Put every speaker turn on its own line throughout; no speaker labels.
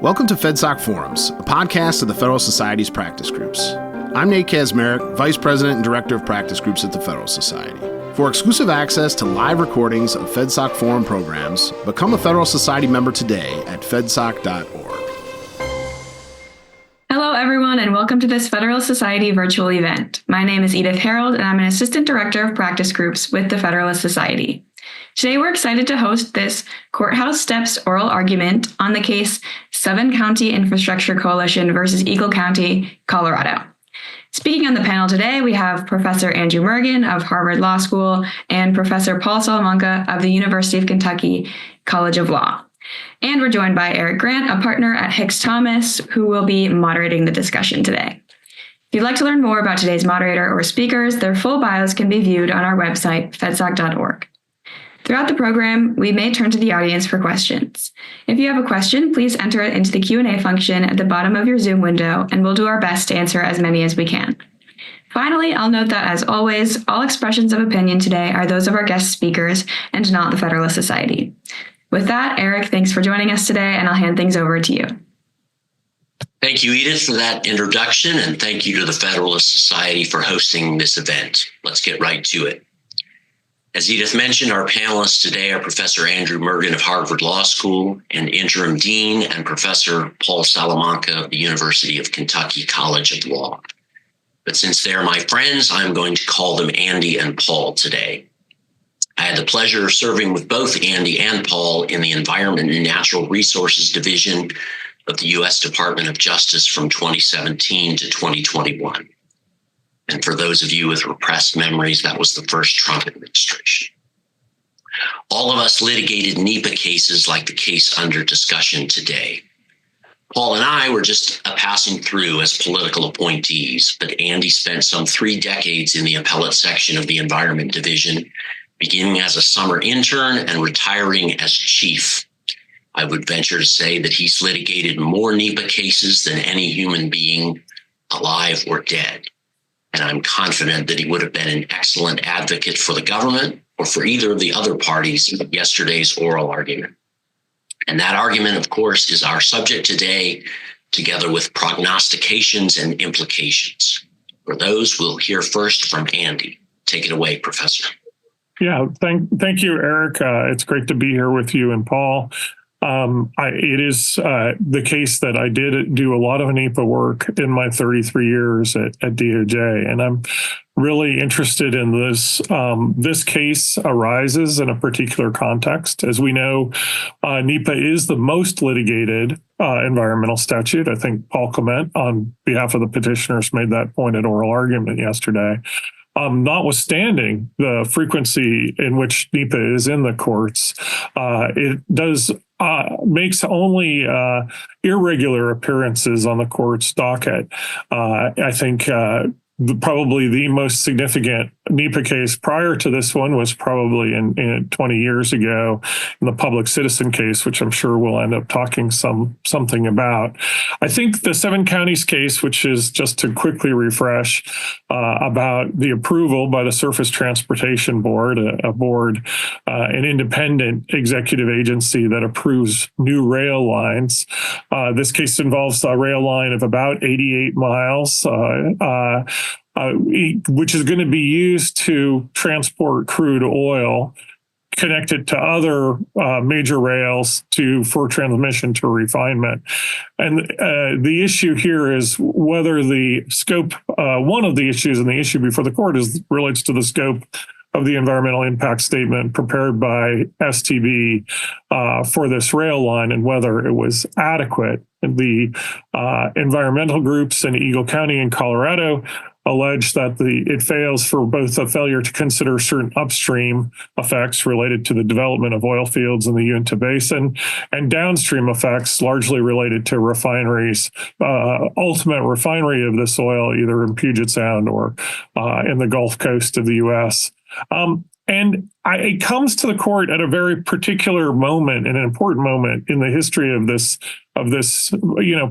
Welcome to FedSoc Forums, a podcast of the Federalist Society's practice groups. I'm Nate Kazmarek, Vice President and Director of Practice Groups at the Federalist Society. For exclusive access to live recordings of FedSoc Forum programs, become a Federalist Society member today at fedsoc.org.
Hello, everyone, and welcome to this Federalist Society virtual event. My name is Edith Harold, and I'm an Assistant Director of Practice Groups with the Federalist Society. Today, we're excited to host this Courthouse Steps oral argument on the case 7-County Infrastructure Coalition versus Eagle County, Colorado. Speaking on the panel today, we have Professor Andrew Mergen of Harvard Law School and Professor Paul Salamanca of the University of Kentucky College of Law. And we're joined by Eric Grant, a partner at Hicks Thomas, who will be moderating the discussion today. If you'd like to learn more about today's moderator or speakers, their full bios can be viewed on our website, fedsoc.org. Throughout the program, we may turn to the audience for questions. If you have a question, please enter it into the Q&A function at the bottom of your Zoom window, and we'll do our best to answer as many as we can. Finally, I'll note that, as always, all expressions of opinion today are those of our guest speakers and not the Federalist Society. With that, Eric, thanks for joining us today, and I'll hand things over to you.
Thank you, Edith, for that introduction, and thank you to the Federalist Society for hosting this event. Let's get right to it. As Edith mentioned, our panelists today are Professor Andrew Mergen of Harvard Law School and Interim Dean and Professor Paul Salamanca of the University of Kentucky College of Law. But since they're my friends, I'm going to call them Andy and Paul today. I had the pleasure of serving with both Andy and Paul in the Environment and Natural Resources Division of the U.S. Department of Justice from 2017 to 2021. And for those of you with repressed memories, that was the first Trump administration. All of us litigated NEPA cases like the case under discussion today. Paul and I were just passing through as political appointees, but Andy spent some 3 decades in the appellate section of the Environment Division, beginning as a summer intern and retiring as chief. I would venture to say that he's litigated more NEPA cases than any human being, alive or dead. And I'm confident that he would have been an excellent advocate for the government or for either of the other parties in yesterday's oral argument. And that argument, of course, is our subject today, together with prognostications and implications. For those, we'll hear first from Andy. Take it away, Professor.
Yeah, thank you, Eric. It's great to be here with you and Paul. It is the case that I did do a lot of NEPA work in my 33 years at DOJ, and I'm really interested in this. This case arises in a particular context. As we know, NEPA is the most litigated environmental statute. I think Paul Clement, on behalf of the petitioners, made that point at oral argument yesterday. Notwithstanding the frequency in which NEPA is in the courts, it does makes only irregular appearances on the court's docket. I think probably the most significant NEPA case prior to this one was probably in 20 years ago in the public citizen case, which I'm sure we'll end up talking something about. I think the 7 counties case, which is, just to quickly refresh, about the approval by the Surface Transportation Board, an independent executive agency that approves new rail lines. This case involves a rail line of about 88 miles, which is going to be used to transport crude oil connected to other major rails for transmission to refinement. And the issue here is whether the scope, one of the issues, and the issue before the court relates to the scope of the environmental impact statement prepared by STB for this rail line and whether it was adequate. The environmental groups in Eagle County in Colorado allege that it fails for both a failure to consider certain upstream effects related to the development of oil fields in the Uinta Basin and downstream effects largely related to refineries, ultimate refinery of this oil either in Puget Sound or in the Gulf Coast of the U.S. And it comes to the court at a very particular moment, an important moment in the history of this,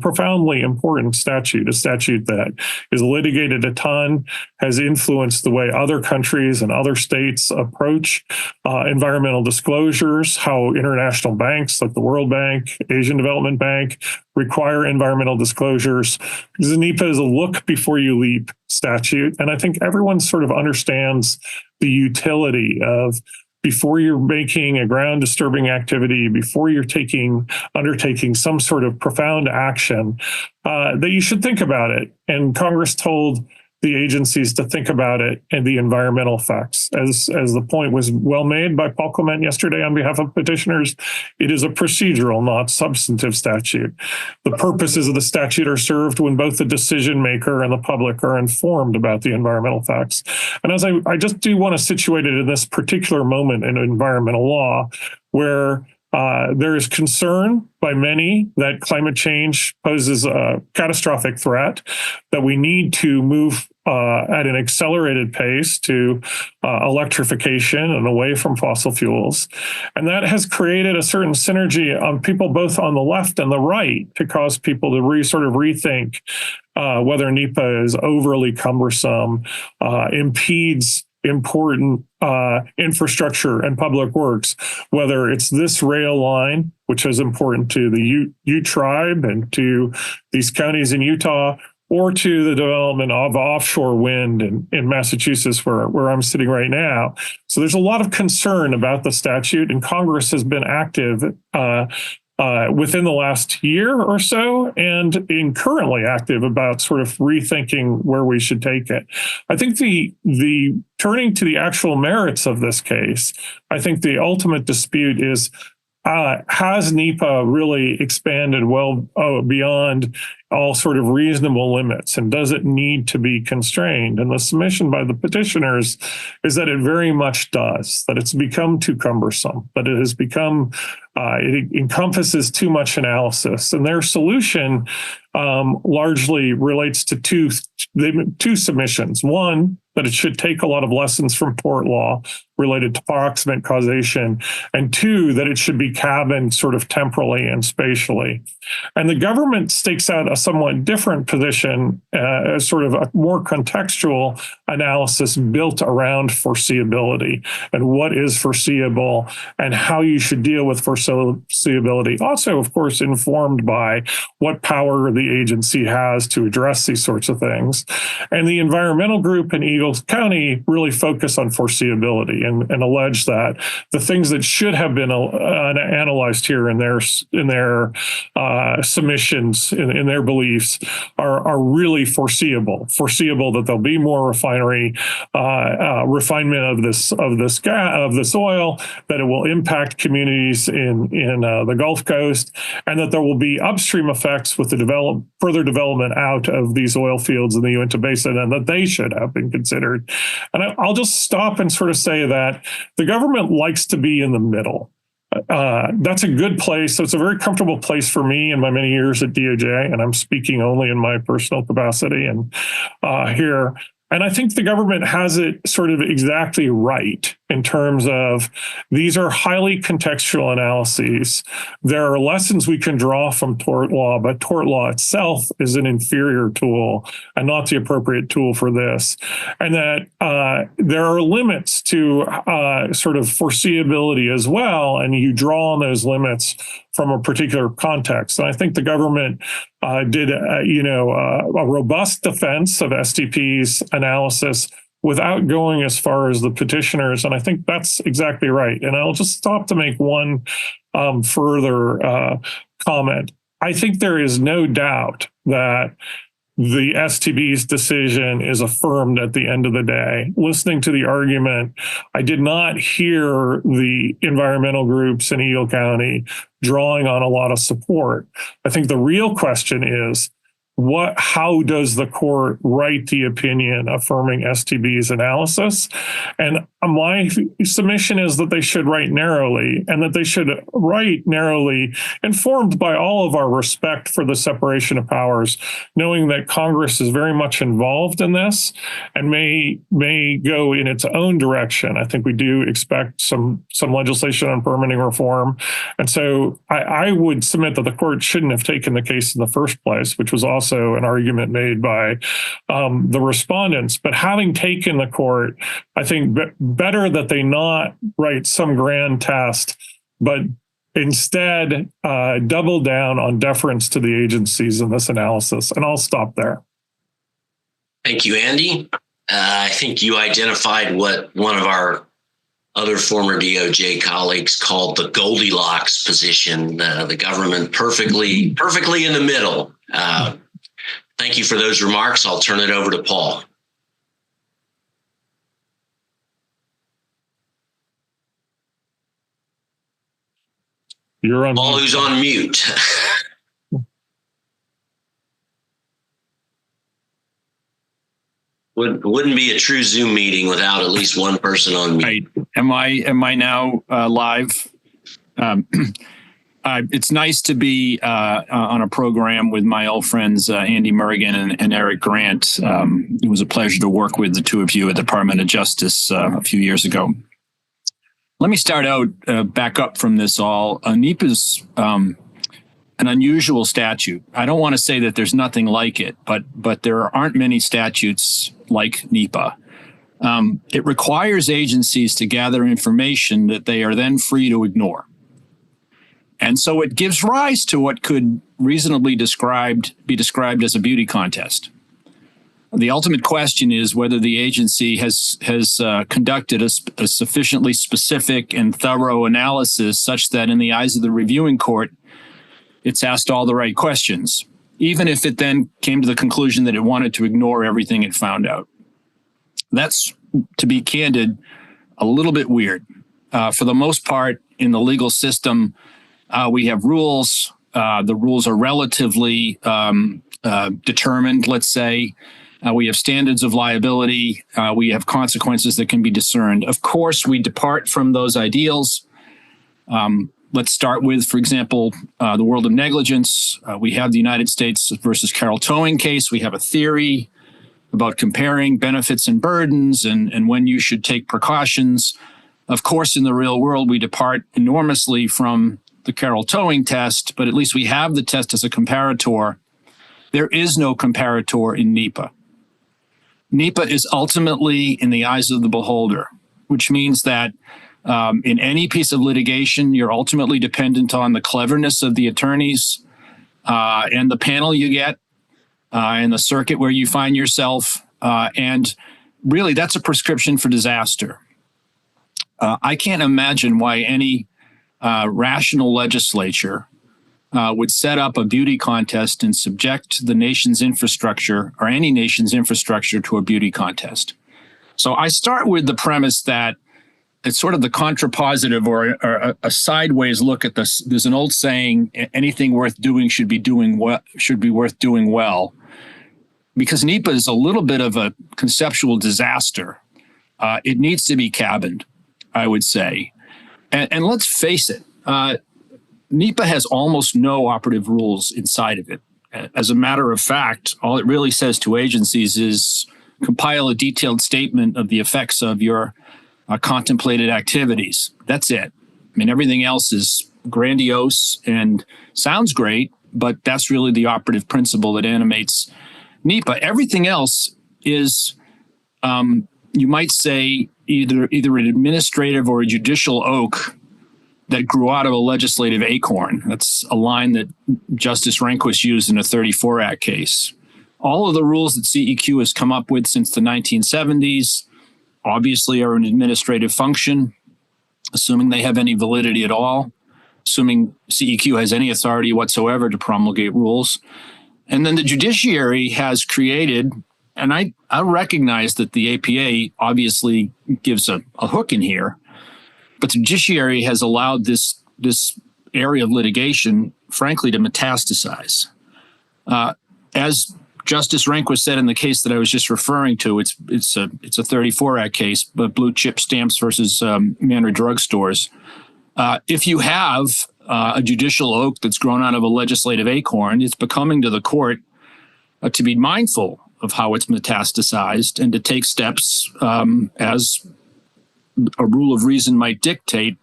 profoundly important statute, a statute that is litigated a ton, has influenced the way other countries and other states approach environmental disclosures, how international banks like the World Bank, Asian Development Bank require environmental disclosures. Because the NEPA is a look before you leap statute. And I think everyone sort of understands the utility of, before you're making a ground disturbing activity, before you're undertaking some sort of profound action, that you should think about it. And Congress told the agencies to think about it and the environmental effects. As the point was well made by Paul Clement yesterday on behalf of petitioners, it is a procedural, not substantive statute. The purposes of the statute are served when both the decision maker and the public are informed about the environmental effects. And as I just do want to situate it in this particular moment in environmental law, where there is concern by many that climate change poses a catastrophic threat, that we need to move at an accelerated pace to electrification and away from fossil fuels. And that has created a certain synergy on people both on the left and the right to cause people to rethink whether NEPA is overly cumbersome, impedes important infrastructure and public works, whether it's this rail line, which is important to the Ute tribe and to these counties in Utah, or to the development of offshore wind in Massachusetts, where I'm sitting right now. So there's a lot of concern about the statute, and Congress has been active within the last year or so, and in currently active about sort of rethinking where we should take it. I think the turning to the actual merits of this case, I think the ultimate dispute is, has NEPA really expanded well beyond all sort of reasonable limits, and does it need to be constrained? And the submission by the petitioners is that it very much does, that it's become too cumbersome, that it has become, it encompasses too much analysis. And their solution largely relates to two submissions. One, that it should take a lot of lessons from tort law related to proximate causation, and two, that it should be cabined sort of temporally and spatially. And the government stakes out a somewhat different position, as sort of a more contextual analysis built around foreseeability and what is foreseeable and how you should deal with foreseeability. Also, of course, informed by what power the agency has to address these sorts of things. And the environmental group in Eagle County really focus on foreseeability and allege that the things that should have been analyzed here in their submissions, in their beliefs, are really foreseeable that there'll be more refinement of this oil, that it will impact communities in the Gulf Coast, and that there will be upstream effects with the further development out of these oil fields in the Uinta Basin, and that they should have been considered. And I'll just stop and sort of say that the government likes to be in the middle. That's a good place. So it's a very comfortable place for me in my many years at DOJ, and I'm speaking only in my personal capacity and here. And I think the government has it sort of exactly right in terms of these are highly contextual analyses. There are lessons we can draw from tort law, but tort law itself is an inferior tool and not the appropriate tool for this. And that there are limits to sort of foreseeability as well, and you draw on those limits from a particular context. And I think the government did a robust defense of STP's analysis without going as far as the petitioners. And I think that's exactly right. And I'll just stop to make one further comment. I think there is no doubt that the STB's decision is affirmed at the end of the day. Listening to the argument, I did not hear the environmental groups in Eagle County drawing on a lot of support. I think the real question is, how does the court write the opinion affirming STB's analysis? And my submission is that they should write narrowly, and that they should write narrowly, informed by all of our respect for the separation of powers, knowing that Congress is very much involved in this and may go in its own direction. I think we do expect some legislation on permitting reform. And so I would submit that the court shouldn't have taken the case in the first place, which was also an argument made by the respondents. But having taken the court, I think better that they not write some grand test, but instead double down on deference to the agencies in this analysis. And I'll stop there.
Thank you, Andy. I think you identified what one of our other former DOJ colleagues called the Goldilocks position, the government perfectly in the middle. Thank you for those remarks. I'll turn it over to Paul.
You're on
Paul, who's on mute. Wouldn't be a true Zoom meeting without at least one person on mute.
Right. Am I now live? It's nice to be on a program with my old friends Andy Murrigan and Eric Grant. It was a pleasure to work with the two of you at the Department of Justice a few years ago. Let me start out, back up from this all. NEPA's an unusual statute. I don't want to say that there's nothing like it, but there aren't many statutes like NEPA. It requires agencies to gather information that they are then free to ignore. And so it gives rise to what could reasonably be described as a beauty contest. The ultimate question is whether the agency has conducted a sufficiently specific and thorough analysis such that in the eyes of the reviewing court, it's asked all the right questions, even if it then came to the conclusion that it wanted to ignore everything it found out. That's, to be candid, a little bit weird. For the most part, in the legal system, we have rules. The rules are relatively determined, let's say. We have standards of liability. We have consequences that can be discerned. Of course, we depart from those ideals. Let's start with, for example, the world of negligence. We have the United States versus Carroll Towing case. We have a theory about comparing benefits and burdens and when you should take precautions. Of course, in the real world, we depart enormously from the Carroll Towing test, but at least we have the test as a comparator. There is no comparator in NEPA. NEPA is ultimately in the eyes of the beholder, which means that in any piece of litigation, you're ultimately dependent on the cleverness of the attorneys and the panel you get and the circuit where you find yourself. And really, that's a prescription for disaster. I can't imagine why any rational legislature would set up a beauty contest and subject the nation's infrastructure or any nation's infrastructure to a beauty contest. So I start with the premise that it's sort of the contrapositive or a sideways look at this. There's an old saying, anything worth doing should be worth doing well, because NEPA is a little bit of a conceptual disaster. It needs to be cabined, I would say. And let's face it, NEPA has almost no operative rules inside of it. As a matter of fact, all it really says to agencies is compile a detailed statement of the effects of your contemplated activities. That's it. I mean, everything else is grandiose and sounds great, but that's really the operative principle that animates NEPA. Everything else is, you might say, either an administrative or a judicial oak that grew out of a legislative acorn. That's a line that Justice Rehnquist used in a 34 Act case. All of the rules that CEQ has come up with since the 1970s obviously are an administrative function, assuming they have any validity at all, assuming CEQ has any authority whatsoever to promulgate rules. And then the judiciary has created, and I recognize that the APA obviously gives a hook in here, but the judiciary has allowed this area of litigation, frankly, to metastasize. As Justice Rehnquist said in the case that I was just referring to, it's a 34 Act case, but blue chip stamps versus Manor drugstores. If you have a judicial oak that's grown out of a legislative acorn, it's becoming to the court to be mindful of how it's metastasized and to take steps as a rule of reason might dictate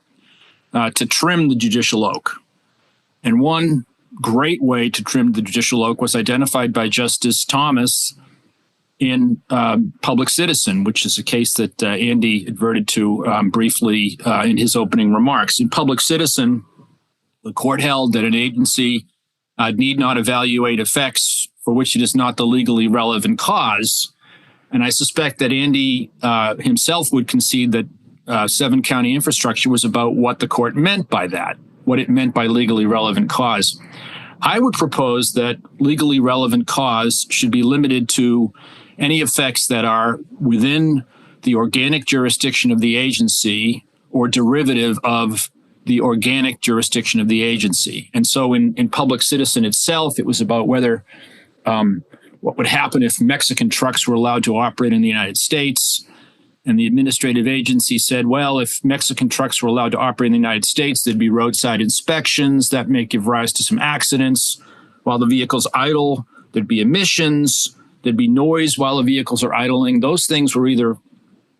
to trim the judicial oak. And one great way to trim the judicial oak was identified by Justice Thomas in Public Citizen, which is a case that Andy adverted to briefly in his opening remarks. In Public Citizen, the court held that an agency need not evaluate effects for which it is not the legally relevant cause. And I suspect that Andy himself would concede that 7-county infrastructure was about what the court meant by that, what it meant by legally relevant cause. I would propose that legally relevant cause should be limited to any effects that are within the organic jurisdiction of the agency or derivative of the organic jurisdiction of the agency. And so in Public Citizen itself, it was about whether what would happen if Mexican trucks were allowed to operate in the United States. And the administrative agency said, well, if Mexican trucks were allowed to operate in the United States, there'd be roadside inspections that may give rise to some accidents. While the vehicle's idle, there'd be emissions, there'd be noise while the vehicles are idling. Those things were either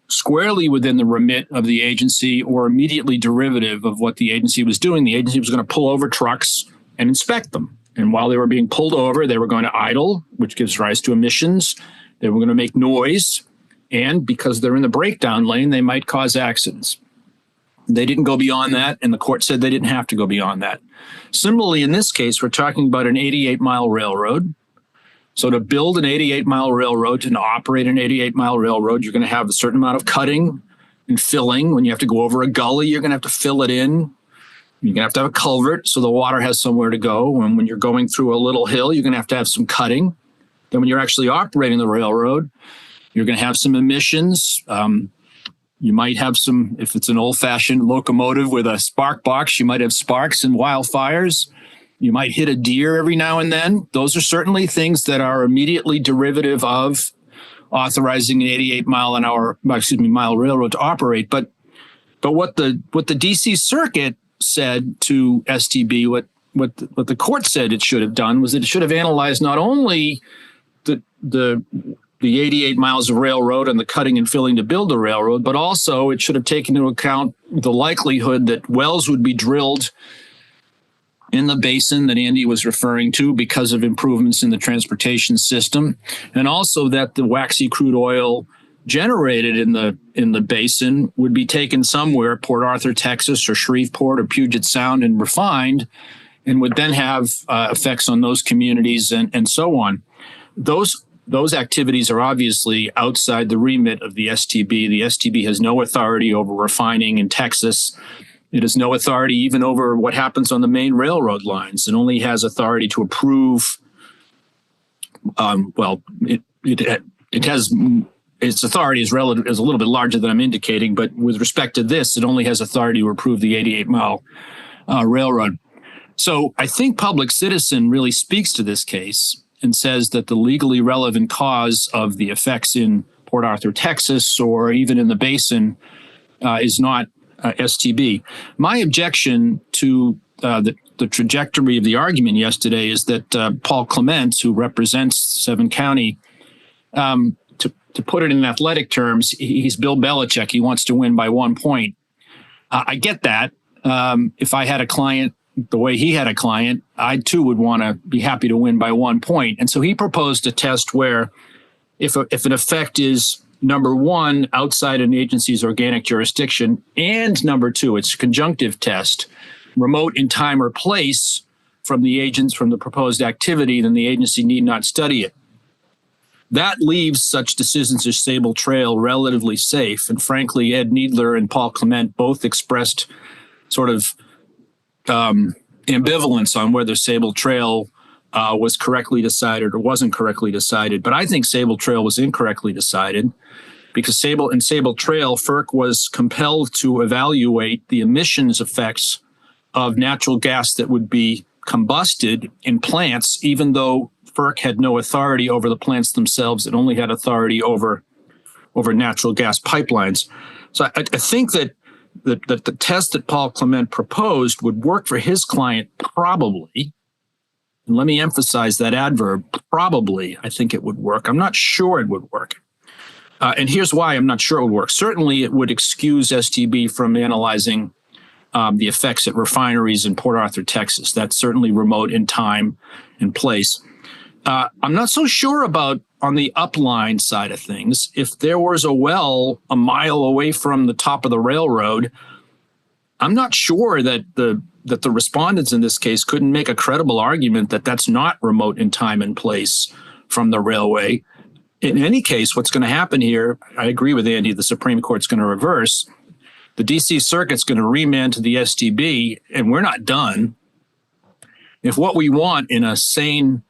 squarely within the remit of the agency or immediately derivative of what the agency was doing. The agency was going to pull over trucks and inspect them. And while they were being pulled over, they were going to idle, which gives rise to emissions. They were going to make noise. And because they're in the breakdown lane, they might cause accidents. They didn't go beyond that, and the court said they didn't have to go beyond that. Similarly, in this case, we're talking about an 88-mile railroad. So to build an 88-mile railroad and to operate an 88-mile railroad, you're going to have a certain amount of cutting and filling. When you have to go over a gully, you're going to have to fill it in. You're going to have a culvert so the water has somewhere to go. And when you're going through a little hill, you're going to have some cutting. Then when you're actually operating the railroad, you're going to have some emissions. You might have some, if it's an old-fashioned locomotive with a spark box, you might have sparks and wildfires. You might hit a deer every now and then. Those are certainly things that are immediately derivative of authorizing an 88-mile railroad to operate. But what the DC Circuit said to STB, what the court said it should have done was that it should have analyzed not only the 88 miles of railroad and the cutting and filling to build the railroad, but also it should have taken into account the likelihood that wells would be drilled in the basin that Andy was referring to because of improvements in the transportation system, and also that the waxy crude oil generated in the basin would be taken somewhere, Port Arthur, Texas, or Shreveport, or Puget Sound, and refined, and would then have effects on those communities and so on. Those activities are obviously outside the remit of the STB. The STB has no authority over refining in Texas. It has no authority even over what happens on the main railroad lines. It only has authority to approve. It has its authority is a little bit larger than I'm indicating, but with respect to this, it only has authority to approve the 88-mile railroad. So I think Public Citizen really speaks to this case and says that the legally relevant cause of the effects in Port Arthur, Texas, or even in the basin is not STB. My objection to the trajectory of the argument yesterday is that Paul Clement, who represents 7 County, to put it in athletic terms, he's Bill Belichick. He wants to win by 1 point. I get that. If I had a client the way he had a client, I too would want to be happy to win by 1 point. And so he proposed a test where if an effect is, number one, outside an agency's organic jurisdiction, and number two, it's a conjunctive test, remote in time or place from the proposed activity, then the agency need not study it. That leaves such decisions as Sable Trail relatively safe. And frankly, Ed Needler and Paul Clement both expressed sort of ambivalence on whether Sable Trail was correctly decided or wasn't correctly decided. But I think Sable Trail was incorrectly decided because Sable Trail, FERC was compelled to evaluate the emissions effects of natural gas that would be combusted in plants, even though FERC had no authority over the plants themselves. It only had authority over natural gas pipelines. So I think that the test that Paul Clement proposed would work for his client probably. And let me emphasize that adverb, probably. I think it would work. I'm not sure it would work. And here's why I'm not sure it would work. Certainly, it would excuse STB from analyzing the effects at refineries in Port Arthur, Texas. That's certainly remote in time and place. I'm not so sure about on the upline side of things. If there was a well a mile away from the top of the railroad, I'm not sure that the respondents in this case couldn't make a credible argument that that's not remote in time and place from the railway. In any case, what's going to happen here, I agree with Andy, the Supreme Court's going to reverse. The D.C. Circuit's going to remand to the STB, and we're not done. If what we want in a sane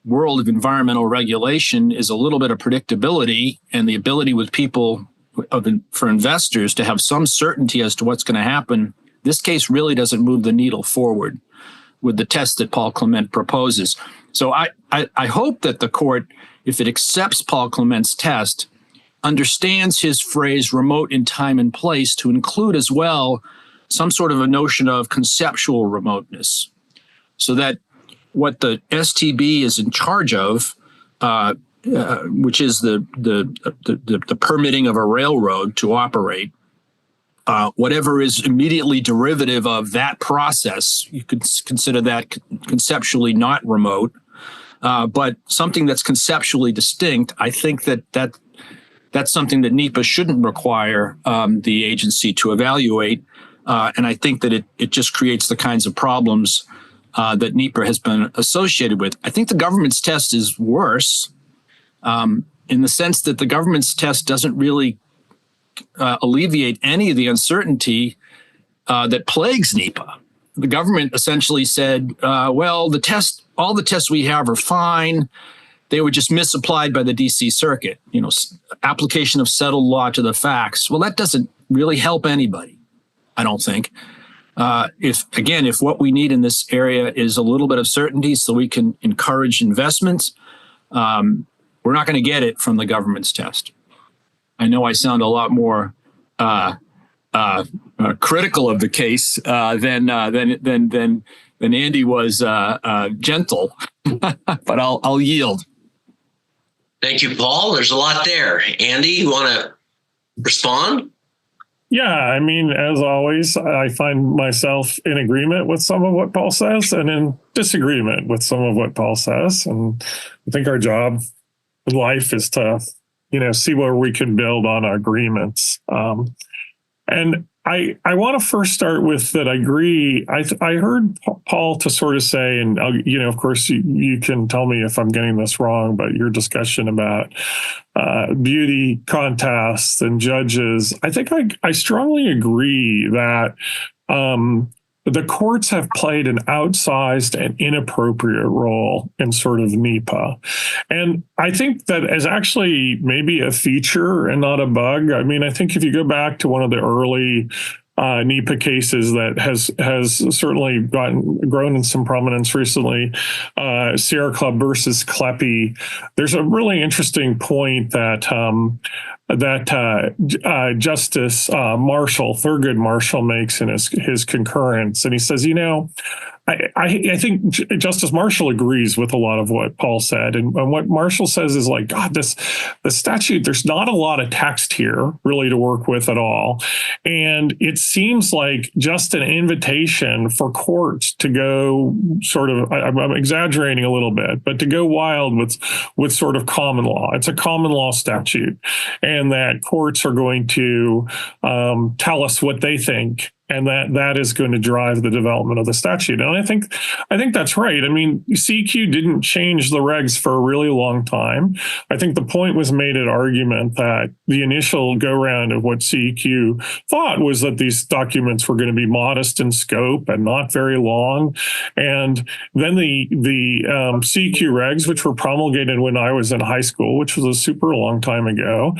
world of environmental regulation is a little bit of predictability and the ability with people, for investors, to have some certainty as to what's going to happen, this case really doesn't move the needle forward with the test that Paul Clement proposes. So I hope that the court, if it accepts Paul Clement's test, understands his phrase remote in time and place to include as well some sort of a notion of conceptual remoteness, so that what the STB is in charge of, which is the permitting of a railroad to operate, whatever is immediately derivative of that process, you could consider that conceptually not remote, but something that's conceptually distinct. I think that's something that NEPA shouldn't require the agency to evaluate, and I think that it just creates the kinds of problems that NEPA has been associated with. I think the government's test is worse in the sense that the government's test doesn't really alleviate any of the uncertainty that plagues NEPA. The government essentially said, well, all the tests we have are fine. They were just misapplied by the D.C. Circuit. Application of settled law to the facts. Well, that doesn't really help anybody, I don't think. If what we need in this area is a little bit of certainty so we can encourage investments, we're not going to get it from the government's test. I know I sound a lot more critical of the case than Andy was gentle, but I'll yield.
Thank you, Paul. There's a lot there. Andy, you want to respond?
Yeah, I mean, as always, I find myself in agreement with some of what Paul says and in disagreement with some of what Paul says. And I think our job in life is to, see where we can build on our agreements. And I want to first start with that I agree. I heard Paul to sort of say, and of course you can tell me if I'm getting this wrong, but your discussion about beauty contests and judges, I think I strongly agree that the courts have played an outsized and inappropriate role in sort of NEPA. And I think that is actually maybe a feature and not a bug. I mean, I think if you go back to one of the early NEPA cases that has certainly grown in some prominence recently, Sierra Club versus Kleppe, there's a really interesting point that Justice Marshall, Thurgood Marshall, makes in his concurrence, and he says, I think Justice Marshall agrees with a lot of what Paul said. And what Marshall says is like, God, the statute, there's not a lot of text here really to work with at all. And it seems like just an invitation for courts to go sort of, I'm exaggerating a little bit, but to go wild with sort of common law. It's a common law statute, and that courts are going to tell us what they think. And that is going to drive the development of the statute. And I think that's right. I mean, CEQ didn't change the regs for a really long time. I think the point was made at argument that the initial go-round of what CEQ thought was that these documents were going to be modest in scope and not very long. And then the CEQ regs, which were promulgated when I was in high school, which was a super long time ago,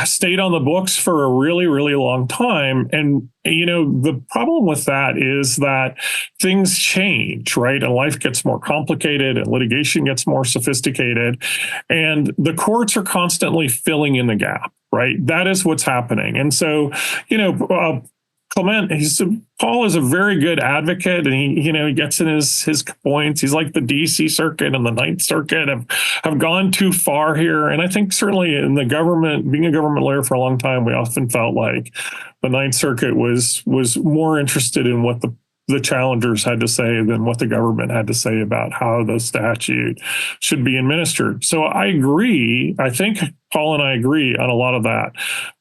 stayed on the books for a really, really long time. And, the problem with that is that things change, right? And life gets more complicated and litigation gets more sophisticated. And the courts are constantly filling in the gap, right? That is what's happening. And so, Clement, Paul is a very good advocate, and he gets in his points. He's like the DC Circuit and the Ninth Circuit have gone too far here. And I think certainly in the government, being a government lawyer for a long time, we often felt like the Ninth Circuit was more interested in what the challengers had to say than what the government had to say about how the statute should be administered. So I agree. I think Paul and I agree on a lot of that.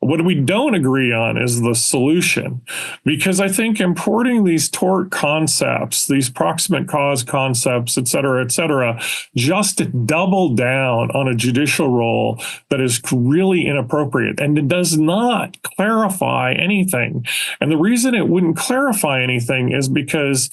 What we don't agree on is the solution, because I think importing these tort concepts, these proximate cause concepts, et cetera, just double down on a judicial role that is really inappropriate, and it does not clarify anything. And the reason it wouldn't clarify anything is because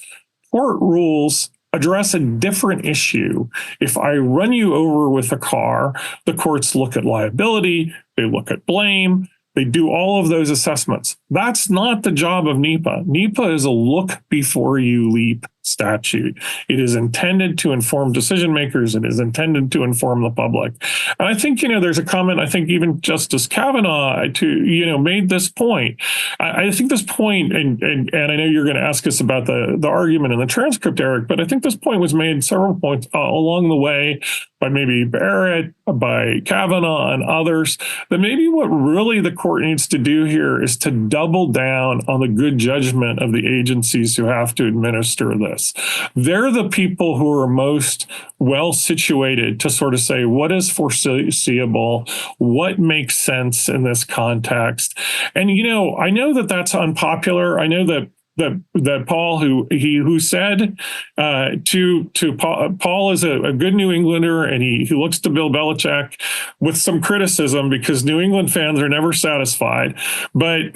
tort rules address a different issue. If I run you over with a car, the courts look at liability, they look at blame, they do all of those assessments. That's not the job of NEPA. NEPA is a look before you leap statute. It is intended to inform decision makers. It is intended to inform the public. And I think, there's a comment, I think even Justice Kavanaugh made this point. I think this point, and I know you're going to ask us about the argument in the transcript, Eric, but I think this point was made several points along the way by maybe Barrett, by Kavanaugh and others, that maybe what really the court needs to do here is to double down on the good judgment of the agencies who have to administer this. They're the people who are most well situated to sort of say what is foreseeable, what makes sense in this context. And, I know that that's unpopular. I know that Paul, who said to Paul is a good New Englander, and he looks to Bill Belichick with some criticism because New England fans are never satisfied, but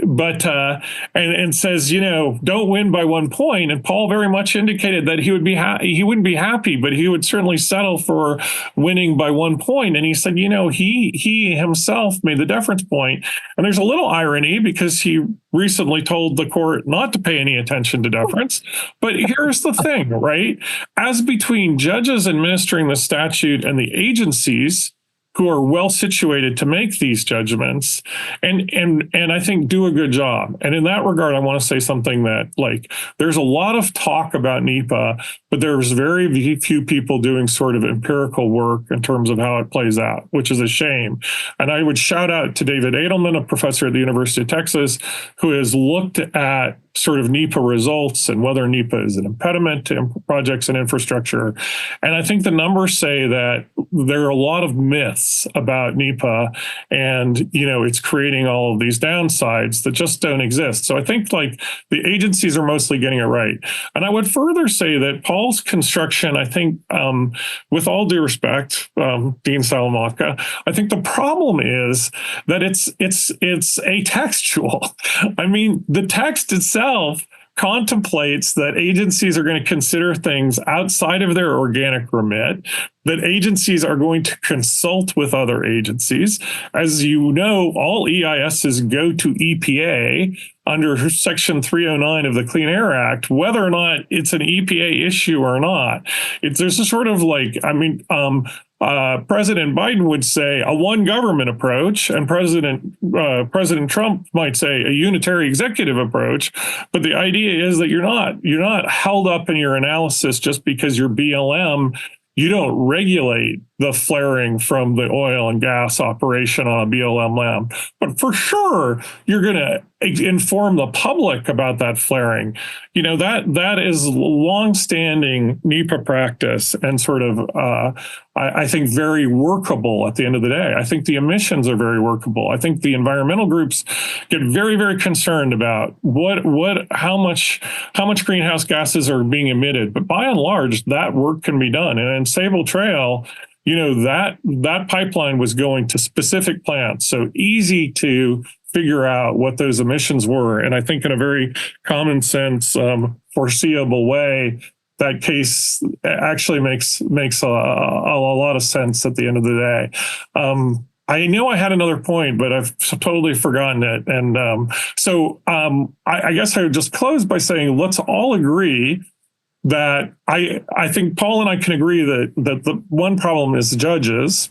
says, don't win by 1 point. And Paul very much indicated that he wouldn't be happy, but he would certainly settle for winning by 1 point. And he said, he himself made the deference point. And there's a little irony because he recently told the court not to pay any attention to deference. But here's the thing, right? As between judges administering the statute and the agencies who are well situated to make these judgments and I think do a good job. And in that regard, I want to say something that, there's a lot of talk about NEPA, but there's very few people doing sort of empirical work in terms of how it plays out, which is a shame. And I would shout out to David Edelman, a professor at the University of Texas, who has looked at sort of NEPA results and whether NEPA is an impediment to projects and infrastructure. And I think the numbers say that there are a lot of myths about NEPA, and, it's creating all of these downsides that just don't exist. So I think the agencies are mostly getting it right. And I would further say that Paul's construction, I think, with all due respect, Dean Salamanca, I think the problem is that it's atextual. I mean, the text itself contemplates that agencies are going to consider things outside of their organic remit, that agencies are going to consult with other agencies. As you know, all EISs go to EPA under Section 309 of the Clean Air Act, whether or not it's an EPA issue or not. There's a sort of President Biden would say a one government approach, and President Trump might say a unitary executive approach. But the idea is that you're not held up in your analysis just because you're BLM. You don't regulate the flaring from the oil and gas operation on a BLM land, but for sure you're going to inform the public about that flaring. That is longstanding NEPA practice and sort of, I think, very workable at the end of the day. I think the emissions are very workable. I think the environmental groups get very, very concerned about how much greenhouse gases are being emitted. But by and large, that work can be done. And in Sable Trail, that pipeline was going to specific plants, so easy to figure out what those emissions were. And I think in a very common sense, foreseeable way, that case actually makes a lot of sense at the end of the day. I know I had another point, but I've totally forgotten it. And I guess I would just close by saying, let's all agree that I think Paul and I can agree that the one problem is judges.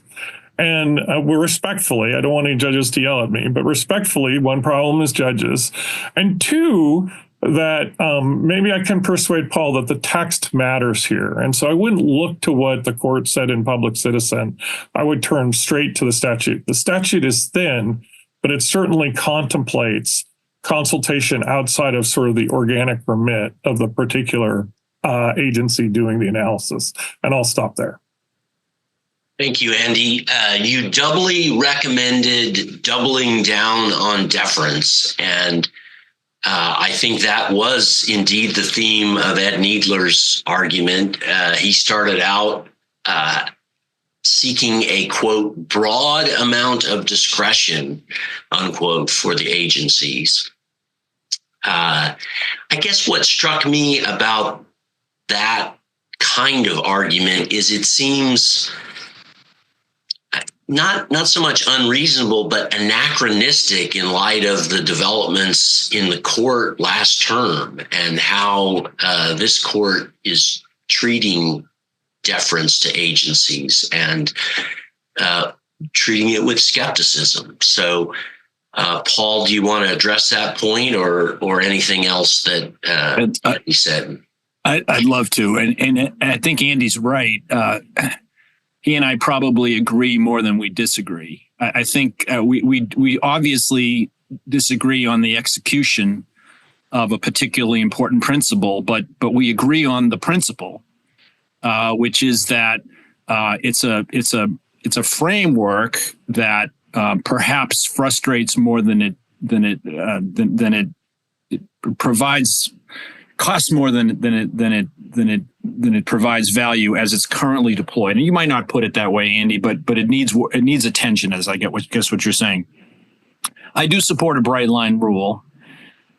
And we're respectfully, I don't want any judges to yell at me, but respectfully, one problem is judges. And two, that maybe I can persuade Paul that the text matters here. And so I wouldn't look to what the court said in Public Citizen. I would turn straight to the statute. The statute is thin, but it certainly contemplates consultation outside of sort of the organic remit of the particular agency doing the analysis. And I'll stop there.
Thank you, Andy. You doubly recommended doubling down on deference, and I think that was indeed the theme of Ed Needler's argument. He started out seeking a, quote, broad amount of discretion, unquote, for the agencies. I guess what struck me about that kind of argument is it seems not so much unreasonable, but anachronistic in light of the developments in the court last term and how this court is treating deference to agencies and treating it with skepticism. So, Paul, do you want to address that point or anything else that he said?
I'd love to. And I think Andy's right. He and I probably agree more than we disagree. I think we obviously disagree on the execution of a particularly important principle, but we agree on the principle, which is that it's a framework that perhaps frustrates more than it provides, costs more than it provides value as it's currently deployed. And you might not put it that way, Andy, but it needs attention, as I guess what you're saying. I do support a bright line rule,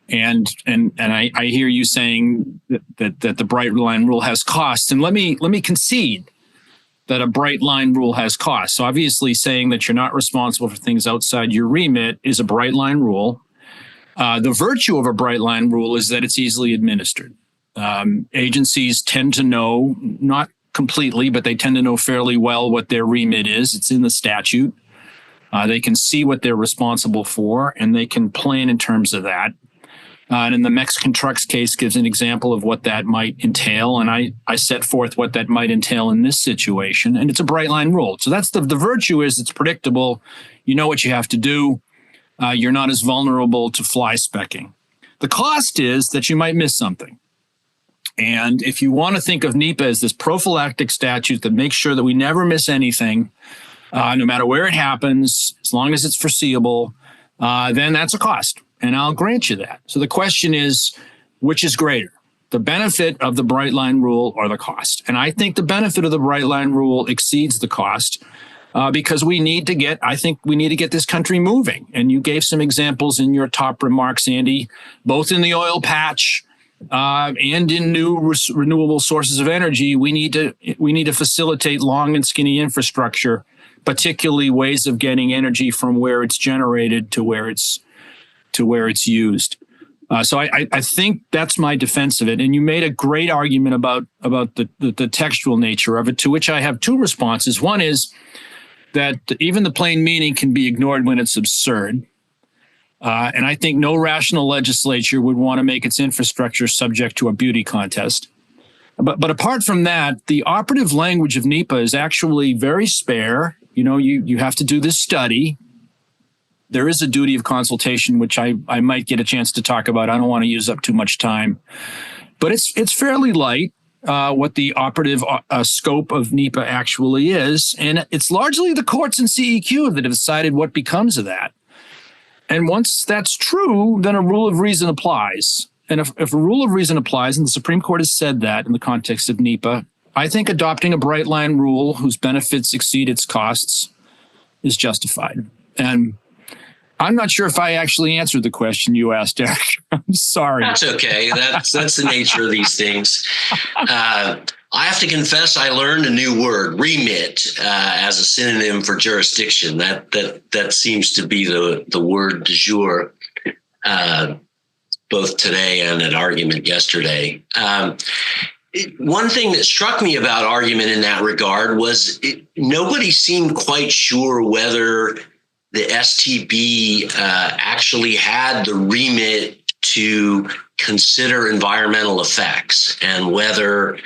and I hear you saying that the bright line rule has costs. And let me concede that a bright line rule has costs. So obviously, saying that you're not responsible for things outside your remit is a bright line rule. The virtue of a bright line rule is that it's easily administered. Agencies tend to know, not completely, but they tend to know fairly well what their remit is. It's in the statute. They can see what they're responsible for, and they can plan in terms of that. And in the Mexican Trucks case gives an example of what that might entail. And I set forth what that might entail in this situation. And it's a bright line rule. So that's the virtue is it's predictable. You know what you have to do. You're not as vulnerable to fly specking. The cost is that you might miss something. And if you want to think of NEPA as this prophylactic statute that makes sure that we never miss anything, no matter where it happens, as long as it's foreseeable, then that's a cost. And I'll grant you that. So the question is, which is greater, the benefit of the bright line rule or the cost? And I think the benefit of the bright line rule exceeds the cost. Because we need to get this country moving. And you gave some examples in your top remarks, Andy, both in the oil patch and in new renewable sources of energy. We need to facilitate long and skinny infrastructure, particularly ways of getting energy from where it's generated to where it's used. So I think that's my defense of it. And you made a great argument about the textual nature of it, to which I have two responses. One is that even the plain meaning can be ignored when it's absurd. And I think no rational legislature would want to make its infrastructure subject to a beauty contest. But apart from that, the operative language of NEPA is actually very spare. You know, you have to do this study. There is a duty of consultation, which I might get a chance to talk about. I don't want to use up too much time. But it's fairly light. What the operative scope of NEPA actually is. And it's largely the courts and CEQ that have decided what becomes of that. And once that's true, then a rule of reason applies. And if a rule of reason applies, and the Supreme Court has said that in the context of NEPA, I think adopting a bright line rule whose benefits exceed its costs is justified. And I'm not sure if I actually answered the question you asked, Eric. I'm sorry.
That's okay. That's the nature of these things. I have to confess, I learned a new word, remit, as a synonym for jurisdiction. That seems to be the word du jour, both today and at argument yesterday. One thing that struck me about argument in that regard was nobody seemed quite sure whether the STB actually had the remit to consider environmental effects, and whether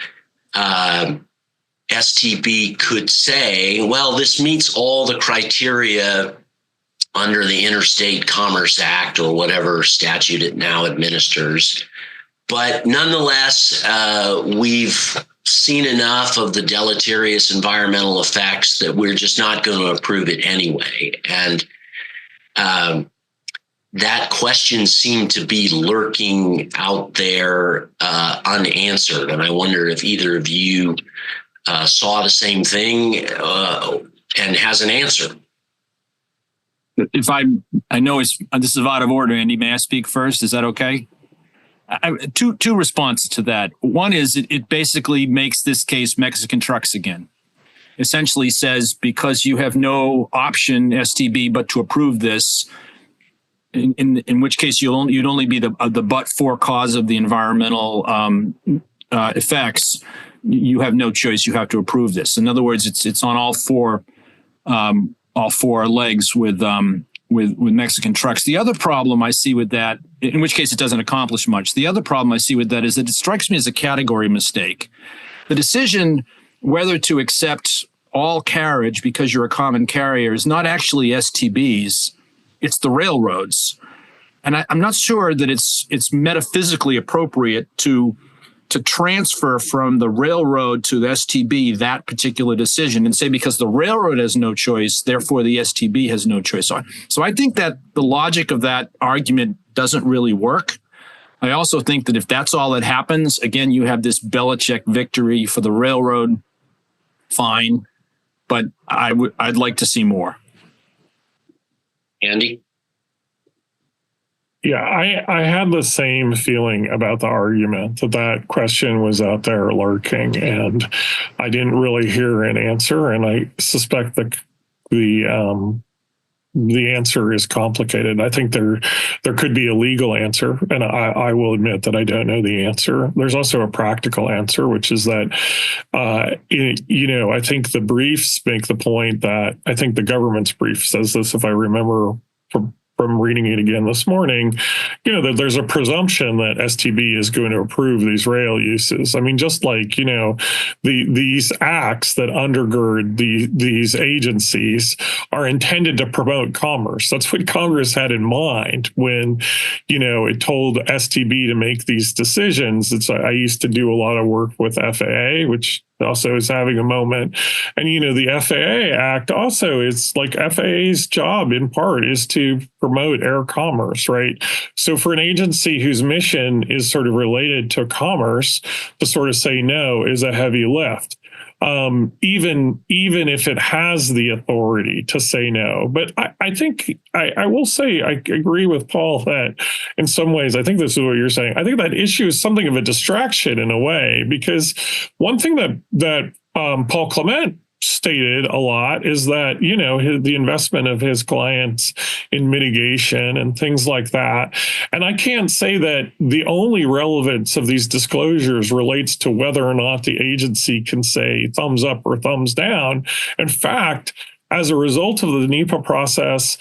STB could say, well, this meets all the criteria under the Interstate Commerce Act or whatever statute it now administers. But nonetheless, we've seen enough of the deleterious environmental effects that we're just not going to approve it anyway. And that question seemed to be lurking out there unanswered. And I wonder if either of you saw the same thing and has an answer.
If I know this is out of order, Andy, may I speak first? Is that okay? Two responses to that. One is it basically makes this case Mexican trucks again. Essentially says, because you have no option, STB, but to approve this, in which case you'd only be the but-for cause of the environmental effects. You have no choice. You have to approve this. In other words, it's on all four legs with Mexican trucks. The other problem I see with that, in which case it doesn't accomplish much. The other problem I see with that is that it strikes me as a category mistake. The decision whether to accept all carriage because you're a common carrier is not actually STB's. It's the railroads. And I'm not sure that it's metaphysically appropriate to transfer from the railroad to the STB that particular decision and say, because the railroad has no choice, therefore the STB has no choice. So I think that the logic of that argument doesn't really work. I also think that if that's all that happens, again, you have this Belichick victory for the railroad, fine, but I'd like to see more.
Andy?
Yeah, I had the same feeling about the argument that question was out there lurking, and I didn't really hear an answer. And I suspect that the answer is complicated. I think there could be a legal answer, and I will admit that I don't know the answer. There's also a practical answer, which is that, I think the briefs make the point that, I think the government's brief says this, if I remember from reading it again this morning, that there's a presumption that STB is going to approve these rail uses. I mean, just like, these acts that undergird these agencies are intended to promote commerce. That's what Congress had in mind when, it told STB to make these decisions. I used to do a lot of work with FAA, which also is having a moment. And, the FAA Act also is like FAA's job in part is to promote air commerce, right? So for an agency whose mission is sort of related to commerce to sort of say no is a heavy lift. Even if it has the authority to say no. But I think I will say I agree with Paul that in some ways, I think this is what you're saying. I think that issue is something of a distraction in a way, because one thing that Paul Clement stated a lot is that, the investment of his clients in mitigation and things like that. And I can't say that the only relevance of these disclosures relates to whether or not the agency can say thumbs up or thumbs down. In fact, as a result of the NEPA process,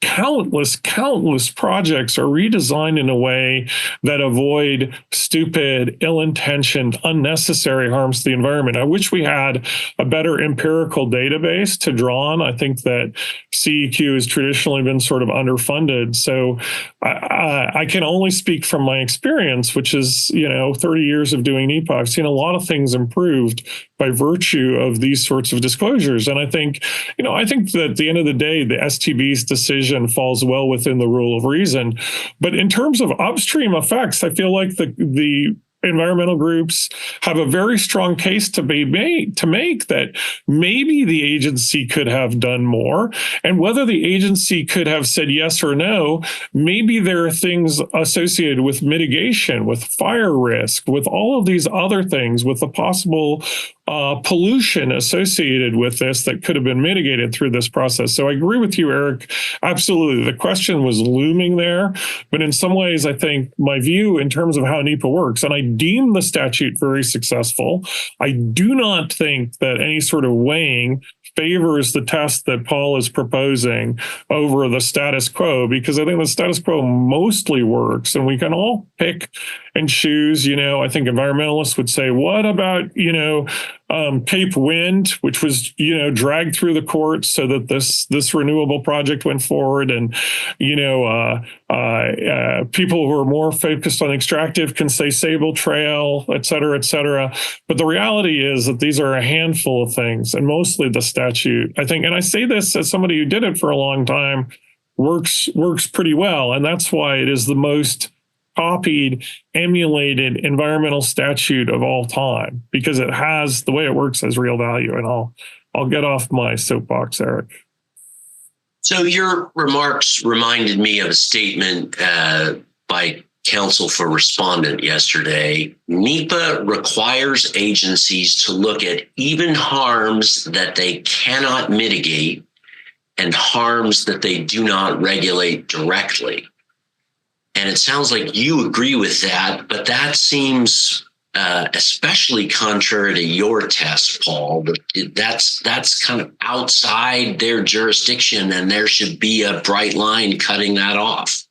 countless projects are redesigned in a way that avoid stupid, ill-intentioned, unnecessary harms to the environment. I wish we had a better empirical database to draw on. I think that CEQ has traditionally been sort of underfunded. So I can only speak from my experience, which is, 30 years of doing NEPA. I've seen a lot of things improved by virtue of these sorts of disclosures. And I think that at the end of the day, the STB's decision falls well within the rule of reason. But in terms of upstream effects, I feel like the environmental groups have a very strong case to make that maybe the agency could have done more. And whether the agency could have said yes or no, maybe there are things associated with mitigation, with fire risk, with all of these other things, with the possible pollution associated with this that could have been mitigated through this process. So I agree with you, Eric. Absolutely. The question was looming there. But in some ways, I think my view in terms of how NEPA works, and I deem the statute very successful, I do not think that any sort of weighing favors the test that Paul is proposing over the status quo, because I think the status quo mostly works, and we can all pick and choose. I think environmentalists would say, what about, Cape Wind, which was, dragged through the courts so that this renewable project went forward. And, people who are more focused on extractive can say Sable Trail, et cetera, et cetera. But the reality is that these are a handful of things, and mostly the statute, I think, and I say this as somebody who did it for a long time, works pretty well. And that's why it is the most copied, emulated environmental statute of all time, because it has, the way it works has real value. And I'll get off my soapbox, Eric.
So your remarks reminded me of a statement by counsel for respondent yesterday. NEPA requires agencies to look at even harms that they cannot mitigate and harms that they do not regulate directly. And it sounds like you agree with that, but that seems especially contrary to your test, Paul. That's kind of outside their jurisdiction, and there should be a bright line cutting that off.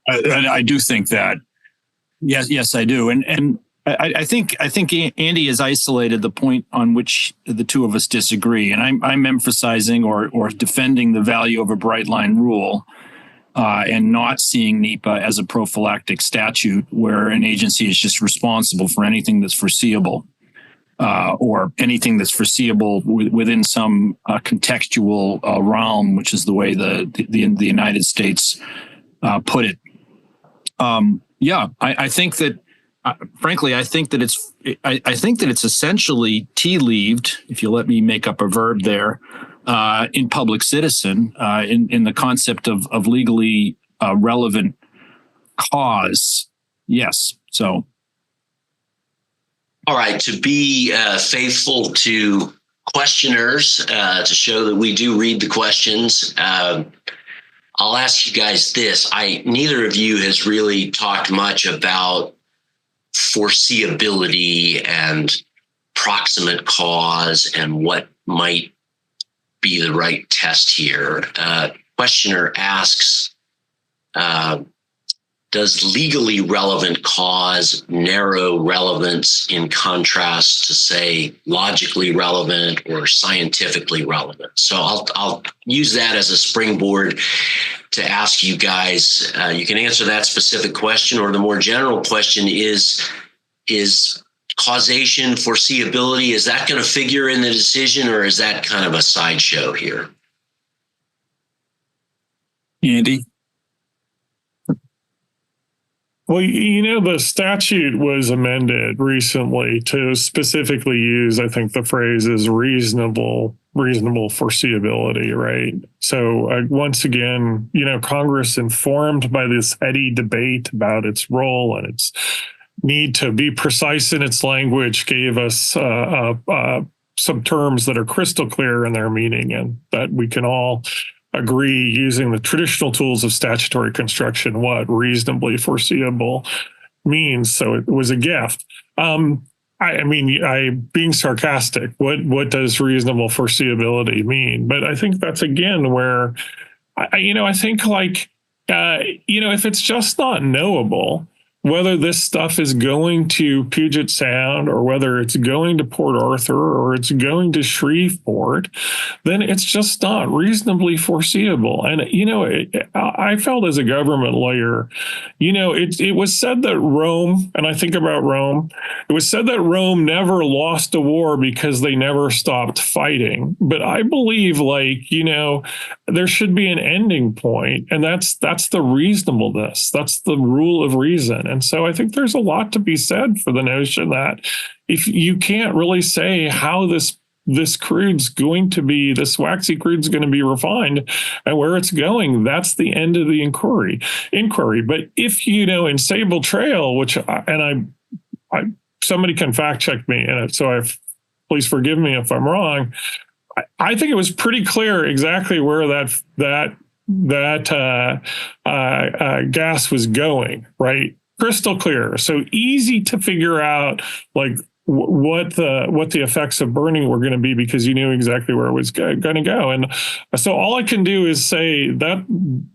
I do think that. Yes, I do, and I think Andy has isolated the point on which the two of us disagree, and I'm emphasizing or defending the value of a bright line rule. And not seeing NEPA as a prophylactic statute where an agency is just responsible for anything that's foreseeable, or anything that's foreseeable within some contextual realm, which is the way the United States put it. I think that, frankly, I think that it's essentially tea-leaved, if you let me make up a verb there, in public citizen, in the concept of legally relevant cause. Yes. So. All
right. To be faithful to questioners, to show that we do read the questions, I'll ask you guys this. Neither of you has really talked much about foreseeability and proximate cause and what might be the right test here. Questioner asks, does legally relevant cause narrow relevance in contrast to, say, logically relevant or scientifically relevant? So I'll use that as a springboard to ask you guys. You can answer that specific question, or the more general question is causation, foreseeability, is that going to figure in the decision, or is that kind of a sideshow here?
Andy?
Well, the statute was amended recently to specifically use, I think the phrase is reasonable foreseeability, right? So once again, Congress, informed by this heady debate about its role and its need to be precise in its language, gave us some terms that are crystal clear in their meaning, and that we can all agree, using the traditional tools of statutory construction, what reasonably foreseeable means. So it was a gift. I mean, being sarcastic, what does reasonable foreseeability mean? But I think that's again where, I think if it's just not knowable, whether this stuff is going to Puget Sound or whether it's going to Port Arthur or it's going to Shreveport, then it's just not reasonably foreseeable. And, I felt as a government lawyer, it was said that Rome, and I think about Rome, it was said that Rome never lost a war because they never stopped fighting. But I believe there should be an ending point, and that's the reasonableness. That's the rule of reason. And so I think there's a lot to be said for the notion that if you can't really say how this crude's going to be, this waxy crude's going to be refined and where it's going, that's the end of the inquiry. But if, in Sable Trail, which, somebody can fact check me, and so please forgive me if I'm wrong. I think it was pretty clear exactly where that gas was going, right? Crystal clear. So easy to figure out, like, what the effects of burning were going to be, because you knew exactly where it was going to go. And so all I can do is say that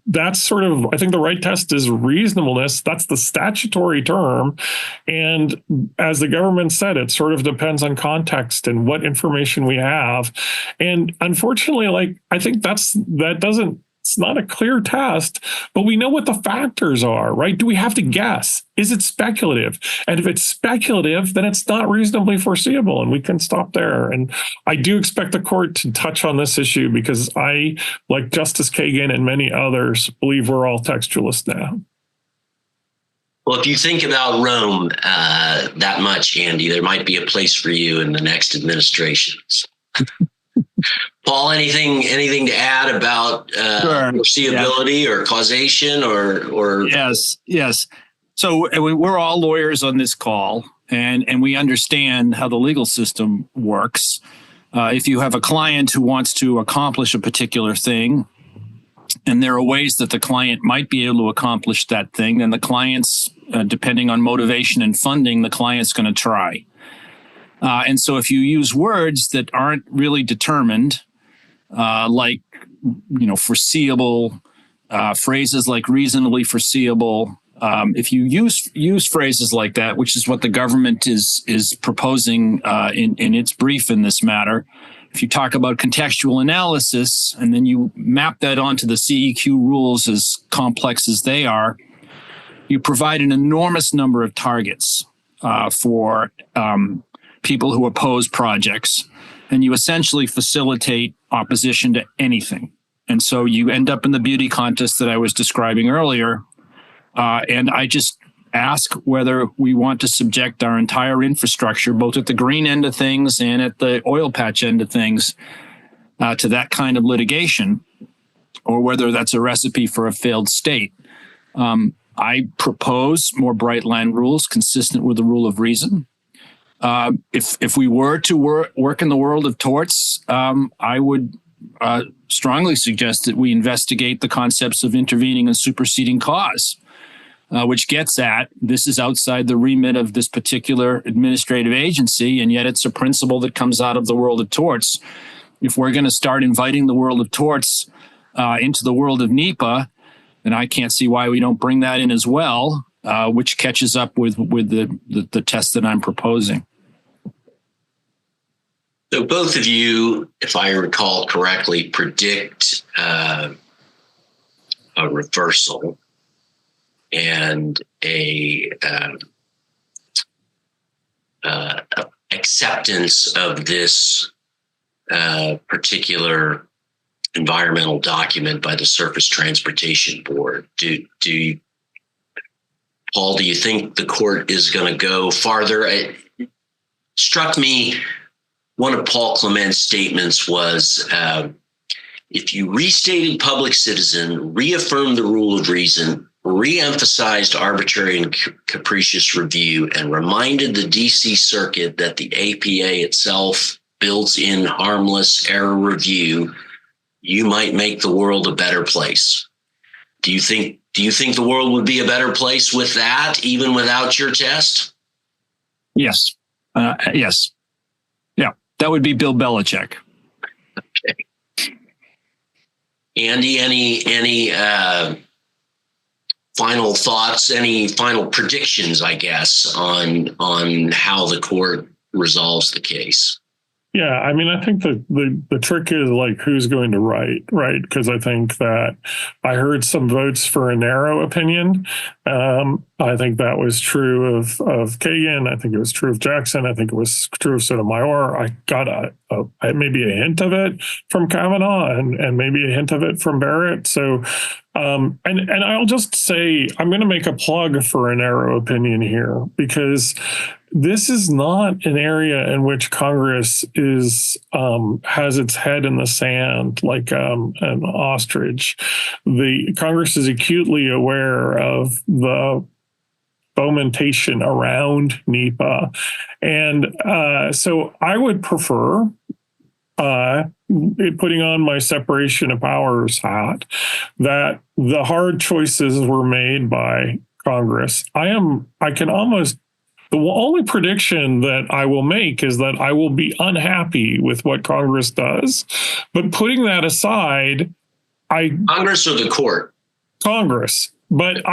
that's sort of, I think the right test is reasonableness. That's the statutory term. And as the government said, it sort of depends on context and what information we have. And unfortunately, like, I think it's not a clear test, but we know what the factors are, right? Do we have to guess? Is it speculative? And if it's speculative, then it's not reasonably foreseeable, and we can stop there. And I do expect the court to touch on this issue, because I, like Justice Kagan and many others, believe we're all textualists now.
Well, if you think about Rome that much, Andy, there might be a place for you in the next administrations. Paul, anything to add about
Sure.
foreseeability or causation or?
Yes. So we're all lawyers on this call, and we understand how the legal system works. If you have a client who wants to accomplish a particular thing, and there are ways that the client might be able to accomplish that thing, then the client's, depending on motivation and funding, the client's going to try. And so if you use words that aren't really determined, like, foreseeable, phrases like reasonably foreseeable, if you use phrases like that, which is what the government is proposing in its brief in this matter, if you talk about contextual analysis and then you map that onto the CEQ rules, as complex as they are, you provide an enormous number of targets for people who oppose projects, and you essentially facilitate opposition to anything. And so you end up in the beauty contest that I was describing earlier. And I just ask whether we want to subject our entire infrastructure, both at the green end of things and at the oil patch end of things, to that kind of litigation, or whether that's a recipe for a failed state. I propose more bright line rules consistent with the rule of reason. If we were to work in the world of torts, I would strongly suggest that we investigate the concepts of intervening and superseding cause, which gets at, this is outside the remit of this particular administrative agency, and yet it's a principle that comes out of the world of torts. If we're going to start inviting the world of torts into the world of NEPA, then I can't see why we don't bring that in as well, which catches up with the test that I'm proposing.
So both of you, if I recall correctly, predict a reversal and a acceptance of this particular environmental document by the Surface Transportation Board. Paul, do you think the court is going to go farther? It struck me, one of Paul Clement's statements was, if you restated public citizen, reaffirmed the rule of reason, re-emphasized arbitrary and capricious review, and reminded the DC Circuit that the APA itself builds in harmless error review, you might make the world a better place. Do you think the world would be a better place with that, even without your test?
Yes. Yes. Yeah, that would be Bill Belichick.
Okay. Andy, any final thoughts, any final predictions, I guess, on how the court resolves the case?
Yeah, I mean, I think the trick is like who's going to write, right? Because I think that I heard some votes for a narrow opinion. I think that was true of Kagan. I think it was true of Jackson. I think it was true of Sotomayor. I got maybe a hint of it from Kavanaugh and maybe a hint of it from Barrett. So, and I'll just say I'm going to make a plug for a narrow opinion here because this is not an area in which Congress is has its head in the sand like an ostrich. The Congress is acutely aware of the fomentation around NEPA, and so I would prefer. Putting on my separation of powers hat, that the hard choices were made by Congress. The only prediction that I will make is that I will be unhappy with what Congress does. But putting that aside,
Congress or the court?
Congress. But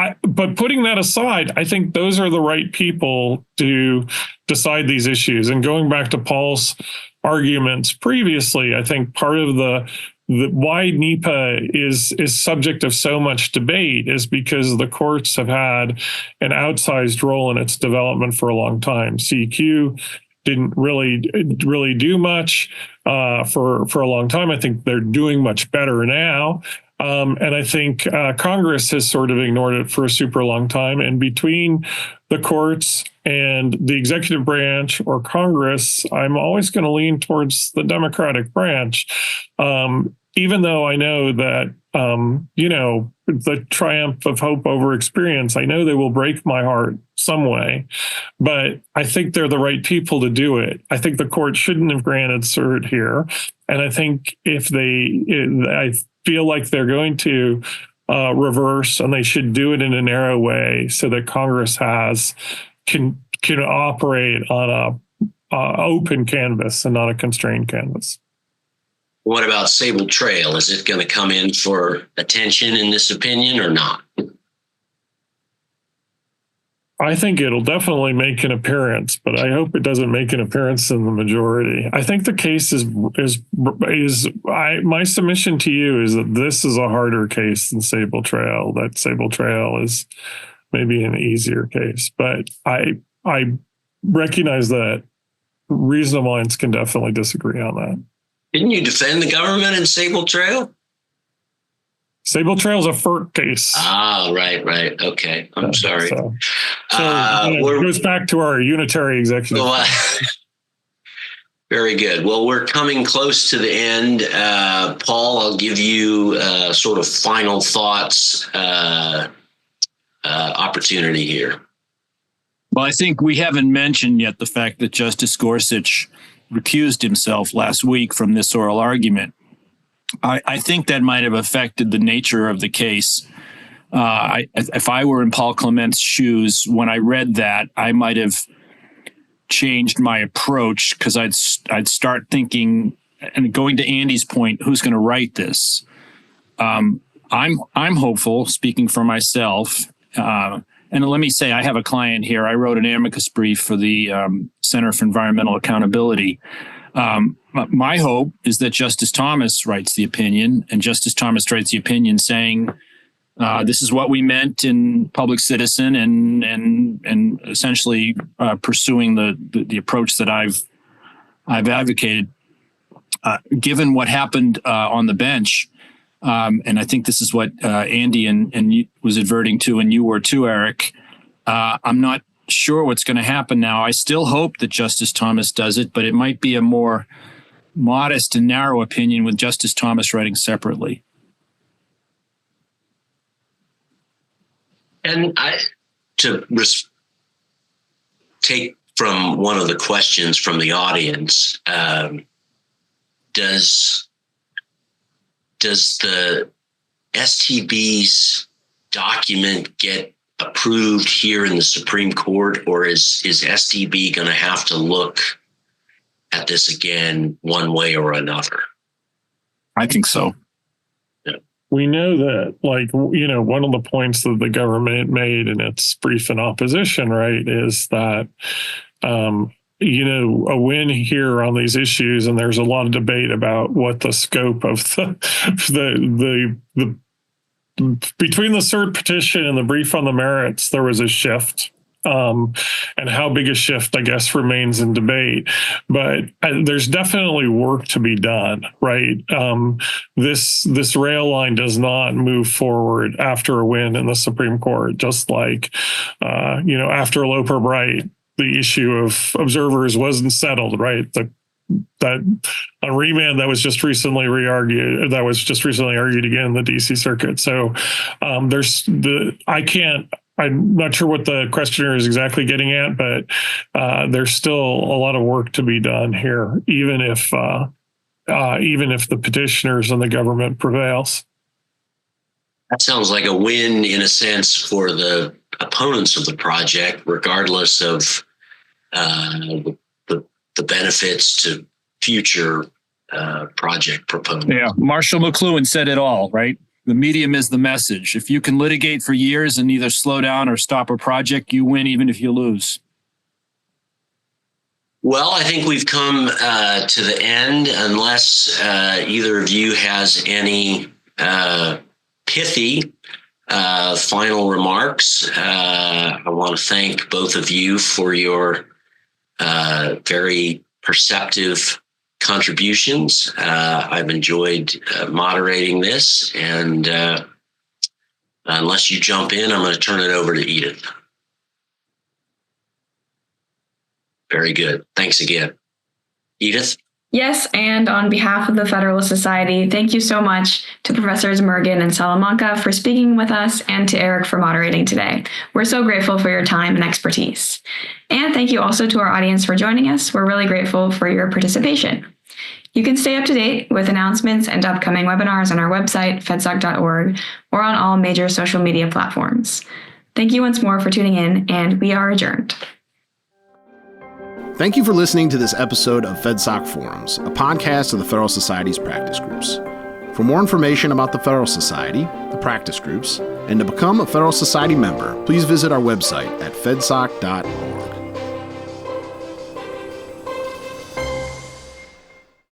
putting that aside, I think those are the right people to decide these issues. And going back to Paul's arguments previously, I think part of the why NEPA is subject of so much debate is because the courts have had an outsized role in its development for a long time. CEQ didn't really do much for a long time. I think they're doing much better now. And I think Congress has sort of ignored it for a super long time. And between the courts and the executive branch or Congress, I'm always going to lean towards the Democratic branch, even though I know that, the triumph of hope over experience, I know they will break my heart some way, but I think they're the right people to do it. I think the court shouldn't have granted cert here. And I think I feel like they're going to reverse, and they should do it in a narrow way so that Congress can operate on a open canvas and not a constrained canvas.
What about Sable Trail? Is it going to come in for attention in this opinion or not?
I think it'll definitely make an appearance, but I hope it doesn't make an appearance in the majority. I think the case my submission to you is that this is a harder case than Sable Trail. That Sable Trail is maybe an easier case, but I recognize that reasonable minds can definitely disagree on that.
Didn't you defend the government in Sable Trail?
Sable Trail is a FERC case.
Ah, right. Okay. I'm sorry.
So it goes back to our unitary executive.
Very good. Well, we're coming close to the end. Paul, I'll give you sort of final thoughts opportunity here.
Well, I think we haven't mentioned yet the fact that Justice Gorsuch recused himself last week from this oral argument. I think that might have affected the nature of the case. If I were in Paul Clement's shoes, when I read that, I might have changed my approach because I'd start thinking, and going to Andy's point, who's going to write this? I'm hopeful, speaking for myself. And let me say, I have a client here. I wrote an amicus brief for the Center for Environmental Accountability. My hope is that Justice Thomas writes the opinion, and Justice Thomas writes the opinion saying, this is what we meant in Public Citizen, and essentially pursuing the approach that I've advocated. Given what happened on the bench, and I think this is what Andy and you was adverting to, and you were too, Eric. I'm not sure what's going to happen now. I still hope that Justice Thomas does it, but it might be a more modest and narrow opinion with Justice Thomas writing separately.
And take from one of the questions from the audience, does the STB's document get approved here in the Supreme Court, or is STB going to have to look at this again one way or another?
I think so.
Yeah.
We know that, one of the points that the government made in its brief in opposition, right, is that a win here on these issues, and there's a lot of debate about what the scope of the between the cert petition and the brief on the merits, there was a shift. And how big a shift, I guess, remains in debate. But there's definitely work to be done, right? This rail line does not move forward after a win in the Supreme Court, just like, after Loper Bright, the issue of observers wasn't settled, right? That a remand that was just recently argued again in the DC Circuit. So I'm not sure what the questioner is exactly getting at, but there's still a lot of work to be done here, even if the petitioners and the government prevails.
That sounds like a win in a sense for the opponents of the project, regardless of the benefits to future project proponents.
Yeah, Marshall McLuhan said it all, right? The medium is the message. If you can litigate for years and either slow down or stop a project, you win even if you lose.
Well, I think we've come to the end, unless either of you has any pithy final remarks. I want to thank both of you for your very perceptive contributions. I've enjoyed moderating this, and unless you jump in, I'm going to turn it over to Edith. Very good. Thanks again. Edith?
Yes, and on behalf of the Federalist Society, thank you so much to Professors Mergen and Salamanca for speaking with us, and to Eric for moderating today. We're so grateful for your time and expertise. And thank you also to our audience for joining us. We're really grateful for your participation. You can stay up to date with announcements and upcoming webinars on our website, fedsoc.org, or on all major social media platforms. Thank you once more for tuning in, and we are adjourned.
Thank you for listening to this episode of FedSoc Forums, a podcast of the Federalist Society's practice groups. For more information about the Federalist Society, the practice groups, and to become a Federalist Society member, please visit our website at fedsoc.org.